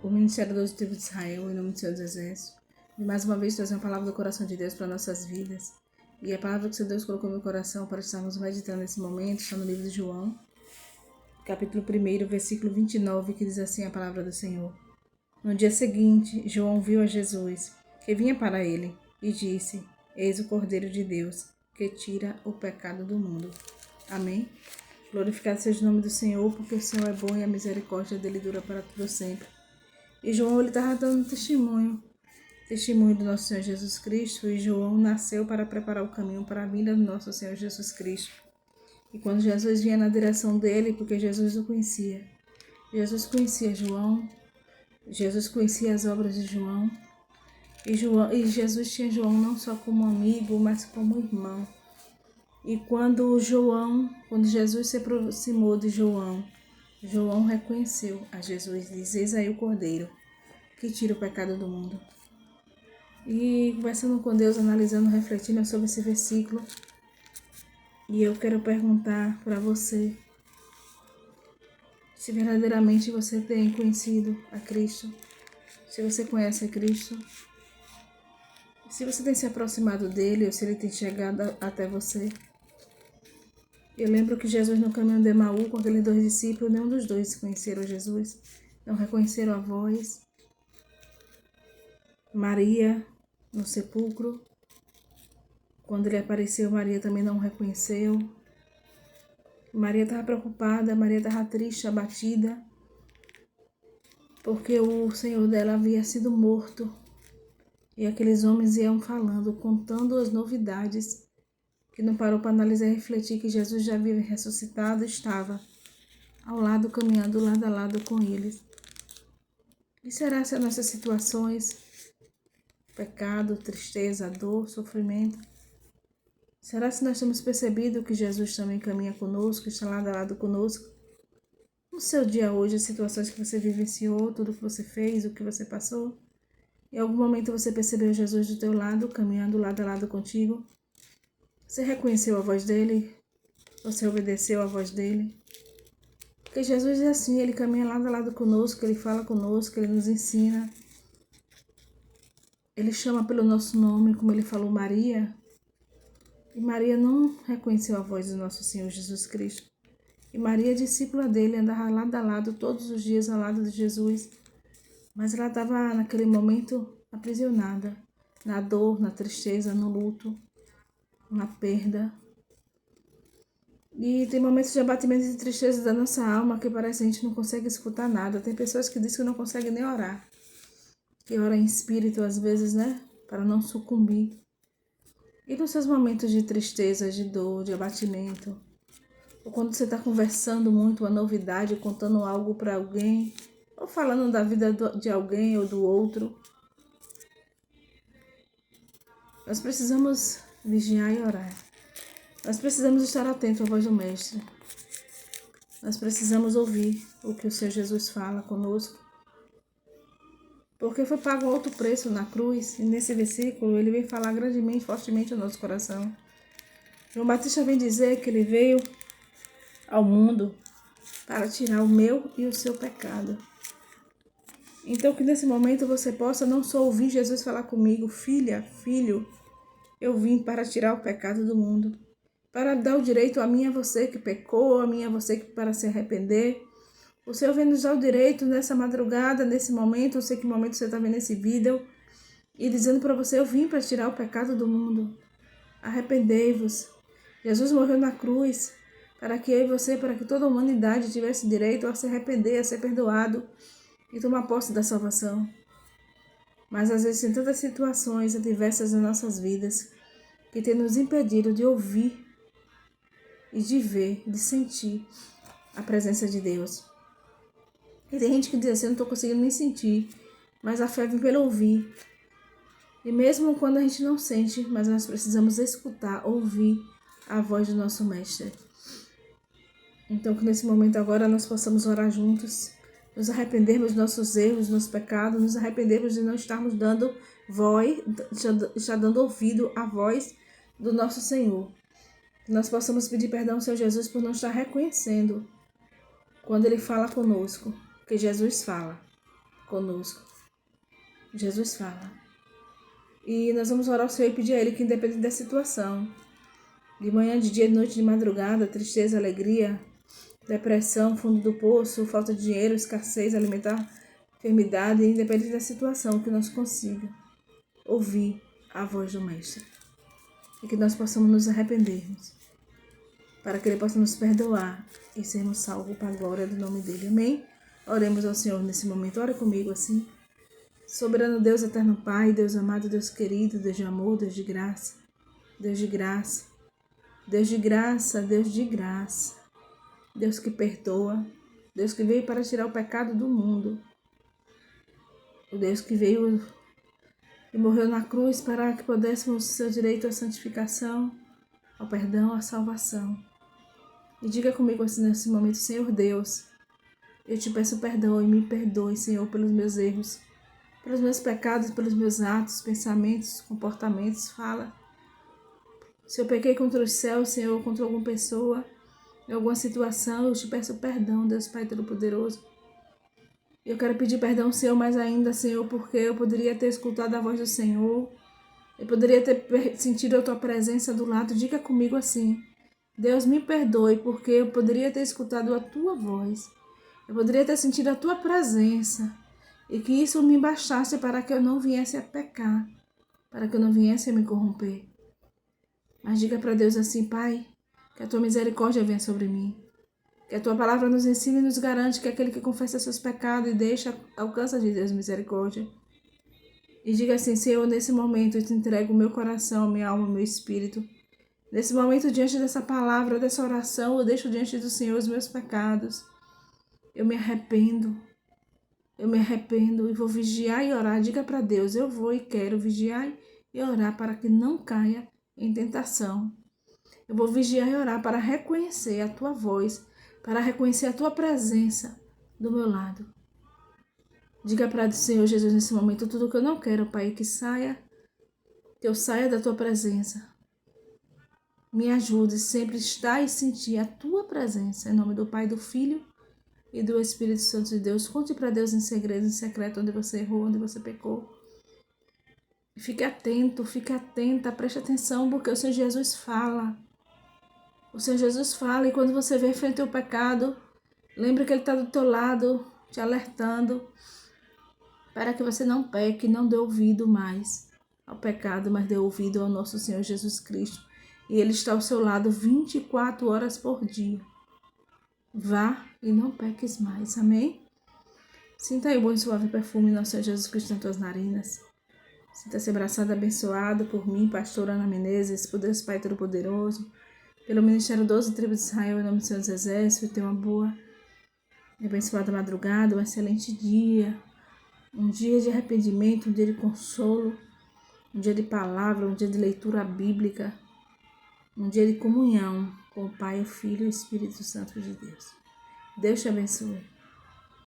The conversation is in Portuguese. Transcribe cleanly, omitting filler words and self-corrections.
o Ministério do Auditivo de Israel, em nome do Senhor dos Exércitos, e mais uma vez trazer uma palavra do coração de Deus para nossas vidas. E a palavra que o Senhor Deus colocou no meu coração para estarmos meditando nesse momento está no livro de João, capítulo 1, versículo 29, que diz assim a palavra do Senhor. No dia seguinte, João viu a Jesus, que vinha para ele, e disse: Eis o Cordeiro de Deus, que tira o pecado do mundo. Amém? Glorificado seja o nome do Senhor, porque o Senhor é bom e a misericórdia dele dura para todo sempre. E João estava dando testemunho do nosso Senhor Jesus Cristo, e João nasceu para preparar o caminho para a vinda do nosso Senhor Jesus Cristo. E quando Jesus vinha na direção dele, porque Jesus o conhecia, Jesus conhecia João, Jesus conhecia as obras de João, e Jesus tinha João não só como amigo, mas como irmão. E quando Jesus se aproximou de João reconheceu a Jesus, diz: Eis aí o Cordeiro, que tira o pecado do mundo. E conversando com Deus, analisando, refletindo sobre esse versículo, e eu quero perguntar para você, se verdadeiramente você tem conhecido a Cristo, se você conhece a Cristo, se você tem se aproximado dele, ou se ele tem chegado até você. Eu lembro que Jesus no caminho de Emaú, com aqueles 2 discípulos, nenhum dos 2 conheceram Jesus, não reconheceram a voz. Maria, no sepulcro, quando ele apareceu, Maria também não o reconheceu. Maria estava preocupada, Maria estava triste, abatida, porque o Senhor dela havia sido morto. E aqueles homens iam falando, contando as novidades, que não parou para analisar e refletir que Jesus já havia ressuscitado, estava ao lado, caminhando lado a lado com eles. E será se as nossas situações, pecado, tristeza, dor, sofrimento, será se nós temos percebido que Jesus também caminha conosco, está lado a lado conosco? No seu dia hoje, as situações que você vivenciou, tudo que você fez, o que você passou, em algum momento você percebeu Jesus do teu lado, caminhando lado a lado contigo? Você reconheceu a voz dele? Você obedeceu a voz dele? Porque Jesus é assim, ele caminha lado a lado conosco, ele fala conosco, ele nos ensina. Ele chama pelo nosso nome, como ele falou Maria. E Maria não reconheceu a voz do nosso Senhor Jesus Cristo. E Maria, discípula dele, andava lado a lado, todos os dias ao lado de Jesus. Mas ela estava naquele momento aprisionada, na dor, na tristeza, no luto, na perda. E tem momentos de abatimento e de tristeza da nossa alma que parece que a gente não consegue escutar nada. Tem pessoas que dizem que não conseguem nem orar. Que ora em espírito às vezes, né? Para não sucumbir. E nos seus momentos de tristeza, de dor, de abatimento, ou quando você está conversando muito, uma novidade, contando algo para alguém, ou falando da vida de alguém ou do outro, nós precisamos vigiar e orar. Nós precisamos estar atentos à voz do Mestre. Nós precisamos ouvir o que o Senhor Jesus fala conosco. Porque foi pago um alto preço na cruz, e nesse versículo ele vem falar grandemente, fortemente ao nosso coração. João Batista vem dizer que ele veio ao mundo para tirar o meu e o seu pecado. Então que nesse momento você possa não só ouvir Jesus falar comigo: filha, filho, eu vim para tirar o pecado do mundo, para dar o direito a mim e a você que pecou, a mim e a você que para se arrepender. O Senhor vem nos dar o direito nessa madrugada, nesse momento, eu sei que momento você está vendo esse vídeo, e dizendo para você: eu vim para tirar o pecado do mundo. Arrependei-vos. Jesus morreu na cruz para que eu e você, para que toda a humanidade tivesse direito a se arrepender, a ser perdoado e tomar posse da salvação. Mas às vezes tem tantas situações adversas nas nossas vidas que tem nos impedido de ouvir e de ver, de sentir a presença de Deus. E tem gente que diz assim: eu não estou conseguindo nem sentir, mas a fé vem pelo ouvir. E mesmo quando a gente não sente, mas nós precisamos escutar, ouvir a voz do nosso Mestre. Então que nesse momento agora nós possamos orar juntos, nos arrependermos dos nossos erros, dos nossos pecados, nos arrependermos de não estarmos dando voz, estar dando ouvido à voz do nosso Senhor. Que nós possamos pedir perdão ao Senhor Jesus por não estar reconhecendo quando Ele fala conosco, porque Jesus fala. conosco. Jesus fala. E nós vamos orar ao Senhor e pedir a Ele que, independente da situação, de manhã, de dia, de noite, de madrugada, tristeza, alegria, depressão, fundo do poço, falta de dinheiro, escassez alimentar, enfermidade, independente da situação, que nós consiga ouvir a voz do Mestre. E que nós possamos nos arrependermos, para que Ele possa nos perdoar e sermos salvos para a glória do nome dEle. Amém? Oremos ao Senhor nesse momento. Ora comigo assim. Soberano Deus, eterno Pai, Deus amado, Deus querido, Deus de amor, Deus de graça, Deus de graça, Deus de graça, Deus de graça, Deus que perdoa, Deus que veio para tirar o pecado do mundo, o Deus que veio e morreu na cruz para que pudéssemos ter direito à santificação, ao perdão, à salvação. E diga comigo assim nesse momento: Senhor Deus, eu te peço perdão e me perdoe, Senhor, pelos meus erros, pelos meus pecados, pelos meus atos, pensamentos, comportamentos, fala. Se eu pequei contra os céus, Senhor, contra alguma pessoa, em alguma situação, eu te peço perdão, Deus Pai Todo-Poderoso. Eu quero pedir perdão, Senhor, mais ainda, Senhor, porque eu poderia ter escutado a voz do Senhor, eu poderia ter sentido a Tua presença do lado. Diga comigo assim: Deus, me perdoe, porque eu poderia ter escutado a Tua voz, eu poderia ter sentido a Tua presença, e que isso me bastasse para que eu não viesse a pecar, para que eu não viesse a me corromper. Mas diga para Deus assim: Pai, que a Tua misericórdia venha sobre mim, que a Tua palavra nos ensine e nos garante que aquele que confessa seus pecados e deixa, alcança de Deus misericórdia. E diga assim: Senhor, nesse momento eu te entrego o meu coração, minha alma, meu espírito. Nesse momento, diante dessa palavra, dessa oração, eu deixo diante do Senhor os meus pecados. Eu me arrependo e vou vigiar e orar. Diga para Deus: eu vou e quero vigiar e orar para que não caia em tentação. Eu vou vigiar e orar para reconhecer a Tua voz, para reconhecer a Tua presença do meu lado. Diga para o Senhor Jesus nesse momento tudo que eu não quero, Pai, que eu saia da Tua presença. Me ajude sempre a estar e sentir a Tua presença. Em nome do Pai, do Filho e do Espírito Santo de Deus. Conte para Deus em segredo, em secreto, onde você errou, onde você pecou. Fique atento, fique atenta, preste atenção, porque o Senhor Jesus fala. O Senhor Jesus fala, e quando você vê frente ao pecado, lembre que Ele está do teu lado, te alertando, para que você não peque, não dê ouvido mais ao pecado, mas dê ouvido ao nosso Senhor Jesus Cristo. E Ele está ao seu lado 24 horas por dia. Vá e não peques mais, amém? Sinta aí o bom e suave perfume do nosso Senhor Jesus Cristo nas tuas narinas. Sinta-se abraçado, abençoado por mim, pastor Ana Menezes, por Deus Pai Todo-Poderoso, pelo Ministério 12 Tribos de Israel, em nome do Senhor dos Exércitos. Tenha uma boa e abençoada madrugada, um excelente dia, um dia de arrependimento, um dia de consolo, um dia de palavra, um dia de leitura bíblica, um dia de comunhão com o Pai, o Filho e o Espírito Santo de Deus. Deus te abençoe.